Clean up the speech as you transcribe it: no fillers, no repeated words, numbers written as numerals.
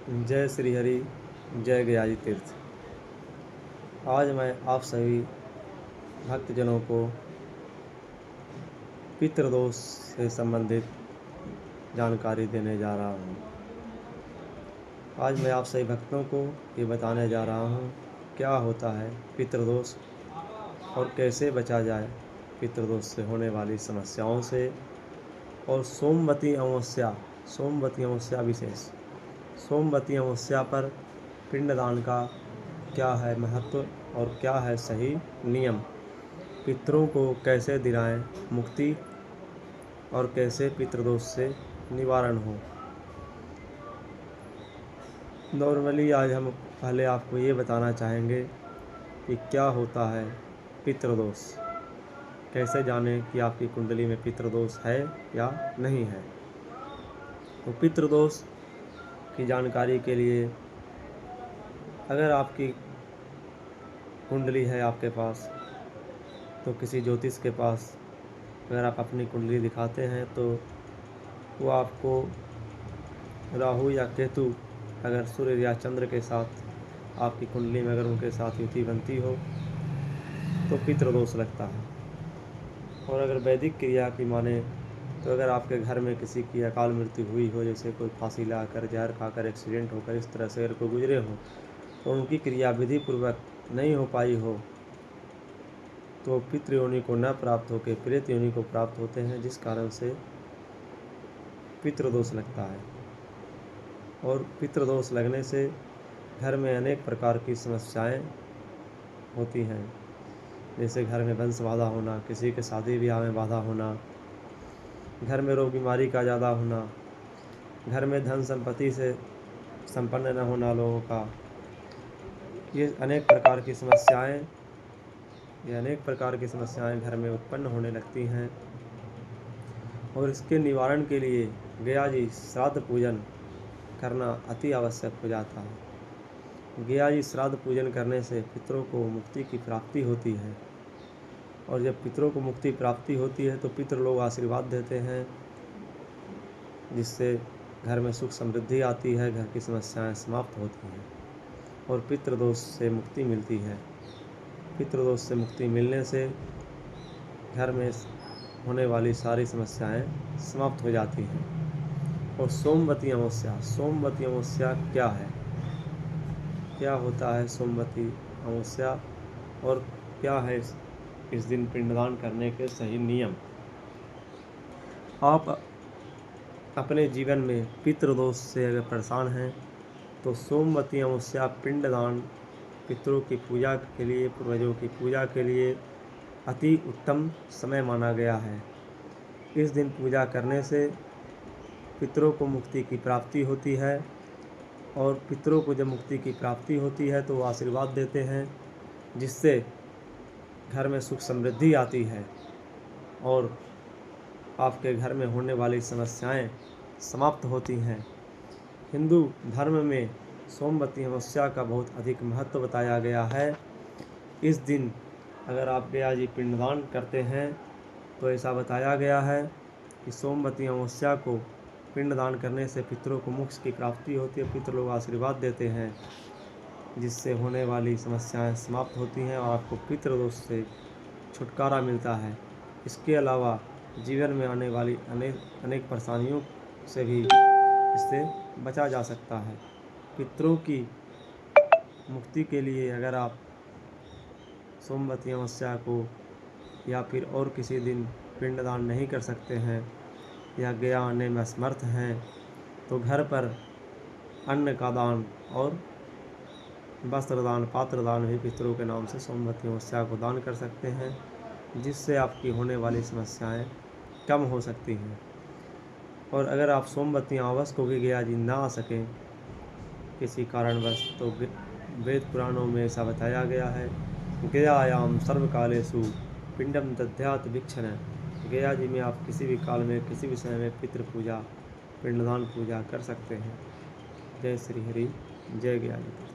जय श्री हरि, जय गयाजी तीर्थ। आज मैं आप सभी भक्तजनों को पितृदोष से संबंधित जानकारी देने जा रहा हूँ। आज मैं आप सभी भक्तों को ये बताने जा रहा हूँ क्या होता है पितृदोष और कैसे बचा जाए पितृदोष से होने वाली समस्याओं से। और सोमवती अमावस्या विशेष, सोमवती अमावस्या पर पिंडदान का क्या है महत्व और क्या है सही नियम, पितरों को कैसे दिलाएं मुक्ति और कैसे पितृदोष से निवारण हो। नॉर्मली आज हम पहले आपको ये बताना चाहेंगे कि क्या होता है पितृदोष, कैसे जानें कि आपकी कुंडली में पितृदोष है या नहीं है। तो पितृदोष की जानकारी के लिए अगर आपकी कुंडली है आपके पास तो किसी ज्योतिष के पास अगर आप अपनी कुंडली दिखाते हैं तो वो आपको राहु या केतु अगर सूर्य या चंद्र के साथ आपकी कुंडली में अगर उनके साथ युति बनती हो तो पितृदोष लगता है। और अगर वैदिक क्रिया की माने तो अगर आपके घर में किसी की अकाल मृत्यु हुई हो, जैसे कोई फांसी लाकर जहर खाकर एक्सीडेंट होकर इस तरह से अगर कोई गुजरे हो तो उनकी क्रिया विधि पूर्वक नहीं हो पाई हो तो पितृ योनि को न प्राप्त होकर प्रेत योनि को प्राप्त होते हैं, जिस कारण से पितृदोष लगता है। और पितृदोष लगने से घर में अनेक प्रकार की समस्याएं होती हैं, जैसे घर में वंश बाधा होना, किसी के शादी ब्याह में बाधा होना, घर में रोग बीमारी का ज़्यादा होना, घर में धन संपत्ति से संपन्न न होना लोगों का, ये अनेक प्रकार की समस्याएं घर में उत्पन्न होने लगती हैं। और इसके निवारण के लिए गया जी श्राद्ध पूजन करना अति आवश्यक हो जाता है। गया जी श्राद्ध पूजन करने से पितरों को मुक्ति की प्राप्ति होती है। और जब पितरों को मुक्ति प्राप्ति होती है तो पितृ लोग आशीर्वाद देते हैं, जिससे घर में सुख समृद्धि आती है, घर की समस्याएं समाप्त होती हैं और पितृदोष से मुक्ति मिलती है। पितृदोष से मुक्ति मिलने से घर में होने वाली सारी समस्याएं समाप्त हो जाती हैं। और सोमवती अमावस्या क्या है, क्या होता है सोमवती अमावस्या और क्या है इस दिन पिंडदान करने के सही नियम। आप अपने जीवन में पितृदोष से अगर परेशान हैं तो सोमवती अमावस्या पिंडदान पितरों की पूजा के लिए, पूर्वजों की पूजा के लिए अति उत्तम समय माना गया है। इस दिन पूजा करने से पितरों को मुक्ति की प्राप्ति होती है। और पितरों को जब मुक्ति की प्राप्ति होती है तो वो आशीर्वाद देते हैं, जिससे घर में सुख समृद्धि आती है और आपके घर में होने वाली समस्याएं समाप्त होती हैं। हिंदू धर्म में सोमवती अमावस्या का बहुत अधिक महत्व बताया गया है। इस दिन अगर आप गया जी पिंडदान करते हैं तो ऐसा बताया गया है कि सोमवती अमावस्या को पिंडदान करने से पितरों को मोक्ष की प्राप्ति होती है, पितृ लोग आशीर्वाद देते हैं, जिससे होने वाली समस्याएं समाप्त होती हैं और आपको पितृदोष से छुटकारा मिलता है। इसके अलावा जीवन में आने वाली अनेक परेशानियों से भी इससे बचा जा सकता है। पितरों की मुक्ति के लिए अगर आप सोमवती अमावस्या को या फिर और किसी दिन पिंडदान नहीं कर सकते हैं या गया आने में असमर्थ हैं तो घर पर अन्न का दान और वस्त्र दान, पात्र दान भी पितरों के नाम से सोमवती अमावस्या को दान कर सकते हैं, जिससे आपकी होने वाली समस्याएं कम हो सकती हैं। और अगर आप सोमवती अमावस्या को भी गया जी ना आ सकें किसी कारणवश तो वेद पुराणों में ऐसा बताया गया है, गयायाम सर्वकालेषु पिंडम दद्यात् भिक्षण। गया जी में आप किसी भी काल में किसी भी समय में पितृ पूजा, पिंडदान पूजा कर सकते हैं। जय श्री हरि, जय गया जी।